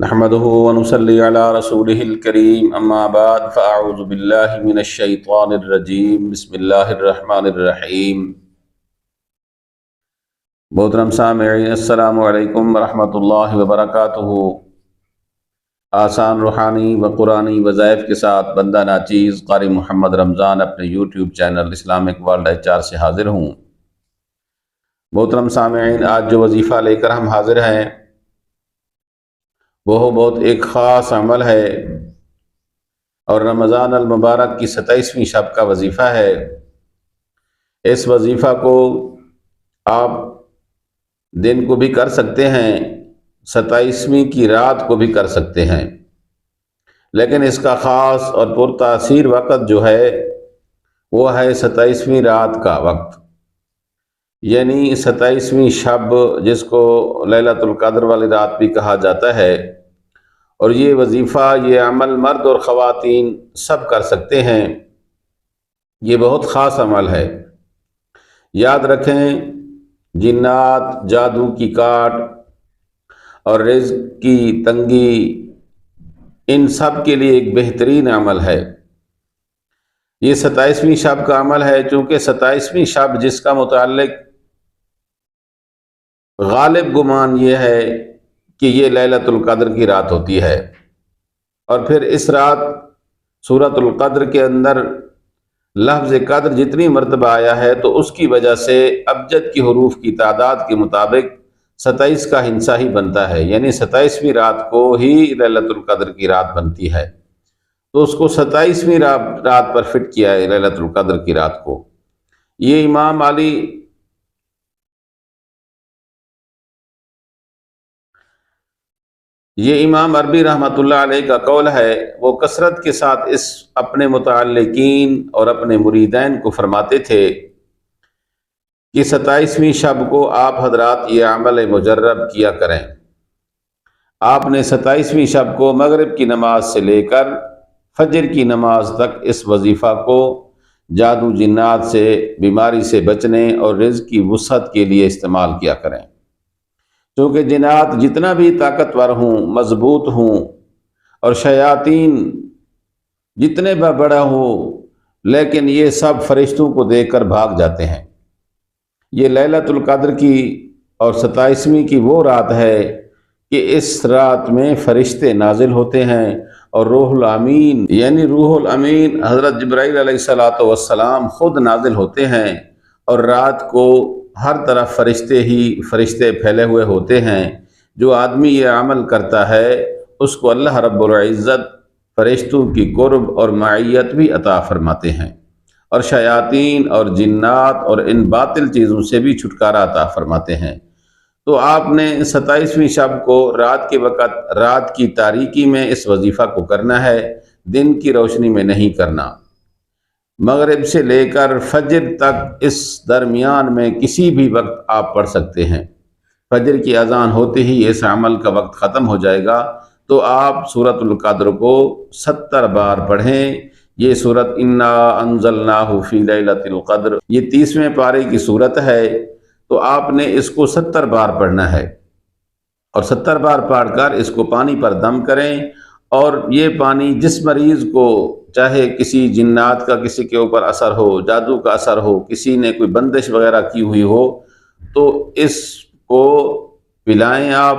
نحمده ونصلي على رسوله الكريم اما بعد فاعوذ بالله من الشيطان الرجيم بسم الله الرحمن الرحیم۔ محترم سامعین، السلام علیکم ورحمۃ اللہ وبرکاتہ۔ آسان روحانی و قرآنی وظائف کے ساتھ بندہ ناچیز قاری محمد رمضان اپنے YouTube channel Islamic world HR سے حاضر ہوں۔ محترم سامعین، آج جو وظیفہ لے کر ہم حاضر ہیں وہ بہت ایک خاص عمل ہے اور رمضان المبارک کی 27ویں شب کا وظیفہ ہے۔ اس وظیفہ کو آپ دن کو بھی کر سکتے ہیں، 27ویں کی رات کو بھی کر سکتے ہیں، لیکن اس کا خاص اور پرتاثیر وقت جو ہے وہ ہے 27ویں رات کا وقت، یعنی 27ویں شب جس کو لیلۃ القدر والی رات بھی کہا جاتا ہے۔ اور یہ وظیفہ، یہ عمل مرد اور خواتین سب کر سکتے ہیں۔ یہ بہت خاص عمل ہے۔ یاد رکھیں، جنات، جادو کی کاٹ اور رزق کی تنگی، ان سب کے لیے ایک بہترین عمل ہے۔ یہ 27ویں شب کا عمل ہے، چونکہ 27ویں شب جس کا متعلق غالب گمان یہ ہے کہ یہ لیلۃ القدر کی رات ہوتی ہے، اور پھر اس رات سورۃ القدر کے اندر لفظ قدر جتنی مرتبہ آیا ہے تو اس کی وجہ سے ابجد کی حروف کی تعداد کے مطابق 27 کا ہندسہ ہی بنتا ہے، یعنی 27ویں رات کو ہی لیلۃ القدر کی رات بنتی ہے، تو اس کو 27ویں رات پر فٹ کیا ہے، لیلۃ القدر کی رات کو۔ یہ امام عربی رحمۃ اللہ علیہ کا قول ہے۔ وہ کثرت کے ساتھ اس اپنے متعلقین اور اپنے مریدین کو فرماتے تھے کہ 27ویں شب کو آپ حضرات یہ عمل مجرب کیا کریں۔ آپ نے 27ویں شب کو مغرب کی نماز سے لے کر فجر کی نماز تک اس وظیفہ کو جادو جنات سے، بیماری سے بچنے اور رزق کی وسعت کے لیے استعمال کیا کریں، کیونکہ جنات جتنا بھی طاقتور ہوں، مضبوط ہوں، اور شیاطین جتنے بڑا ہوں، لیکن یہ سب فرشتوں کو دیکھ کر بھاگ جاتے ہیں۔ یہ لیلۃ القدر کی اور 27ویں کی وہ رات ہے کہ اس رات میں فرشتے نازل ہوتے ہیں، اور روح الامین یعنی روح الامین حضرت جبرائیل علیہ السلام خود نازل ہوتے ہیں، اور رات کو ہر طرف فرشتے پھیلے ہوئے ہوتے ہیں۔ جو آدمی یہ عمل کرتا ہے اس کو اللہ رب العزت فرشتوں کی قرب اور معیت بھی عطا فرماتے ہیں، اور شیاطین اور جنات اور ان باطل چیزوں سے بھی چھٹکارا عطا فرماتے ہیں۔ تو آپ نے 27ویں شب کو رات کے وقت، رات کی تاریکی میں اس وظیفہ کو کرنا ہے، دن کی روشنی میں نہیں کرنا۔ مغرب سے لے کر فجر تک اس درمیان میں کسی بھی وقت آپ پڑھ سکتے ہیں۔ فجر کی اذان ہوتے ہی اس عمل کا وقت ختم ہو جائے گا، تو آپ سورۃ القدر کو 70 بار پڑھیں۔ یہ سورت انا انزلناہ فی لیلۃ القدر، یہ 30ویں پارے کی سورت ہے، تو آپ نے اس کو 70 بار پڑھنا ہے، اور 70 بار پڑھ کر اس کو پانی پر دم کریں۔ اور یہ پانی جس مریض کو، چاہے کسی جنات کا کسی کے اوپر اثر ہو، جادو کا اثر ہو، کسی نے کوئی بندش وغیرہ کی ہوئی ہو، تو اس کو پلائیں آپ،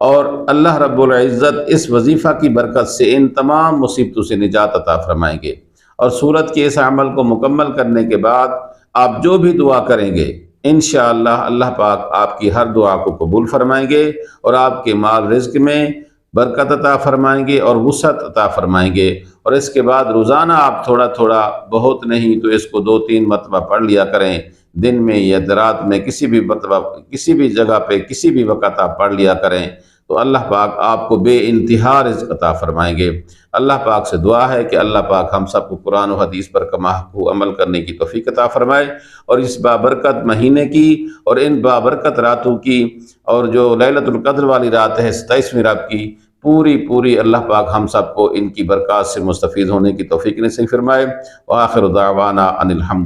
اور اللہ رب العزت اس وظیفہ کی برکت سے ان تمام مصیبتوں سے نجات عطا فرمائیں گے۔ اور سورت کے اس عمل کو مکمل کرنے کے بعد آپ جو بھی دعا کریں گے، انشاءاللہ اللہ پاک آپ کی ہر دعا کو قبول فرمائیں گے، اور آپ کے مال رزق میں برکت عطا فرمائیں گے اور وسعت عطا فرمائیں گے۔ اور اس کے بعد روزانہ آپ تھوڑا تھوڑا، بہت نہیں تو اس کو 2-3 مرتبہ پڑھ لیا کریں، دن میں یا رات میں کسی بھی مرتبہ، کسی بھی جگہ پہ، کسی بھی وقت آپ پڑھ لیا کریں، تو اللہ پاک آپ کو بے انتہا رزق عطا فرمائیں گے۔ اللہ پاک سے دعا ہے کہ اللہ پاک ہم سب کو قرآن و حدیث پر کماحقو عمل کرنے کی توفیق عطا فرمائے، اور اس بابرکت مہینے کی اور ان بابرکت راتوں کی، اور جو لیلۃ القدر والی رات ہے 27ویں رات کی، پوری اللہ پاک ہم سب کو ان کی برکات سے مستفید ہونے کی توفیق نصیب فرمائے۔ وآخر دعوانا ان الحمد